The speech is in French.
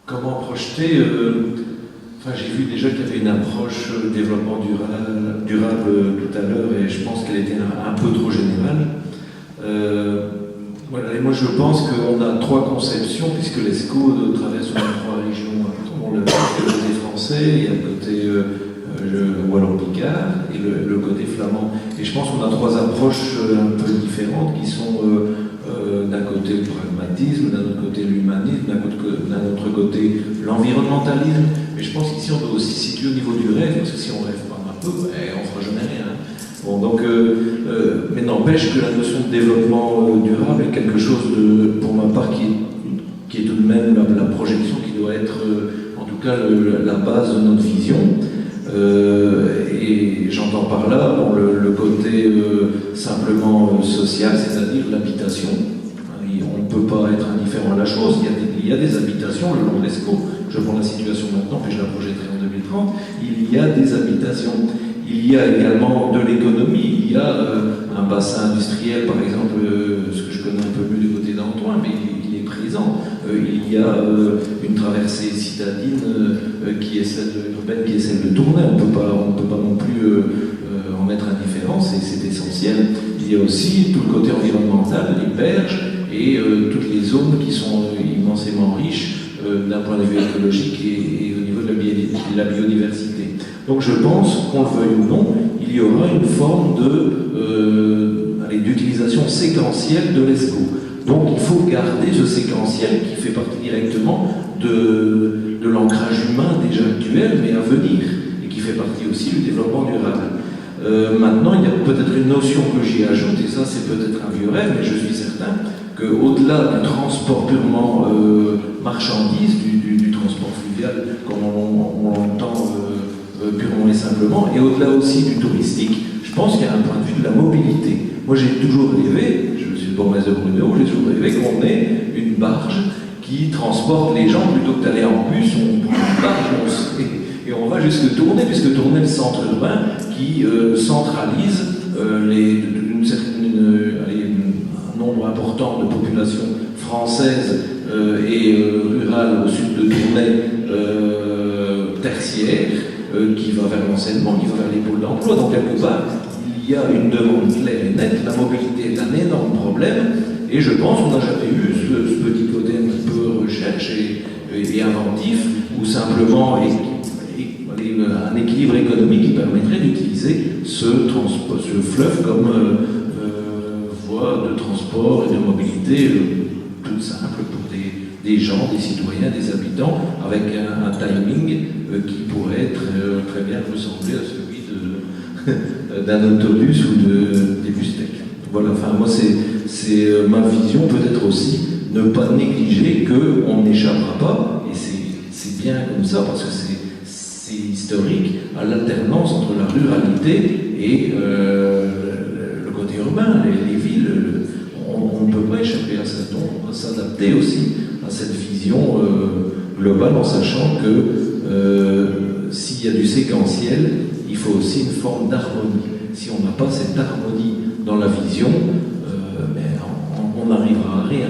Comment projeter enfin, j'ai vu déjà qu'il y avait une approche développement durable tout à l'heure et je pense qu'elle était un peu trop générale. Voilà, et moi je pense qu'on a trois conceptions, puisque l'ESCO traverse trois régions. On l'a vu, il y a le côté français, il y a le côté wallon-picard et le côté flamand. Et je pense qu'on a trois approches un peu différentes qui sont d'un côté le pragmatisme, d'un autre côté l'humanisme, d'un autre côté l'environnementalisme. Mais je pense qu'ici on doit aussi se situer au niveau du rêve, parce que si on rêve pas un peu, on ne fera jamais rien. Bon, donc, mais n'empêche que la notion de développement durable est quelque chose pour ma part, qui est tout de même la projection qui doit être, en tout cas, la base de notre vision. Et j'entends par là le côté simplement social, c'est-à-dire l'habitation. On ne peut pas être indifférent à la chose. Il y a des habitations le long de l'ESCO. Je prends la situation maintenant, puis je la projetterai en 2030. Il y a des habitations. Il y a également de l'économie. Il y a un bassin industriel, par exemple, ce que je connais un peu mieux du côté d'Antoine, mais il est présent. Il y a une traversée citadine urbaine qui est celle de Tournai. On ne peut pas non plus en être indifférent, c'est essentiel. Il y a aussi tout le côté environnemental, les berges et toutes les zones qui sont immensément riches d'un point de vue écologique et au niveau de la biodiversité. Donc je pense, qu'on le veuille ou non, il y aura une forme d'utilisation séquentielle de l'ESCO. Donc il faut garder ce séquentiel qui fait partie directement de l'ancrage humain déjà actuel, mais à venir, et qui fait partie aussi du développement durable. Maintenant, il y a peut-être une notion que j'y ajoute, et ça c'est peut-être un vieux rêve, mais je suis certain qu'au-delà du transport purement marchandise, du transport fluvial, comme on l'entend purement et simplement, et au-delà aussi du touristique, je pense qu'il y a un point de vue de la mobilité. Moi j'ai toujours rêvé, je suis le bourgmestre de Brunehaut, j'ai toujours rêvé qu'on ait une barge qui transporte les gens plutôt que d'aller en bus, on prend une barge et on va jusque Tournai, puisque Tournai est le centre urbain qui centralise un nombre important de populations françaises et rurales au sud de Tournai, tertiaire, qui va vers l'enseignement, qui va vers les pôles d'emploi. Donc quelque part, il y a une demande claire et nette. La mobilité est un énorme problème, et je pense qu'on n'a jamais eu ce petit côté un petit peu recherche et inventif, ou simplement un équilibre économique qui permettrait d'utiliser ce fleuve comme voie de transport et de mobilité toute simple pour des gens, des citoyens, des habitants, avec un timing qui pourrait être très bien ressembler à celui d'un autobus ou des bus-tech. Voilà, enfin moi c'est ma vision, peut-être aussi ne pas négliger qu'on n'échappera pas, et c'est bien comme ça, parce que c'est historique, à l'alternance entre la ruralité et le côté urbain, les villes. On ne peut pas échapper à ça, on va s'adapter aussi à cette vision globale, en sachant que s'il y a du séquentiel, il faut aussi une forme d'harmonie. Si on n'a pas cette harmonie dans la vision, on n'arrivera à rien.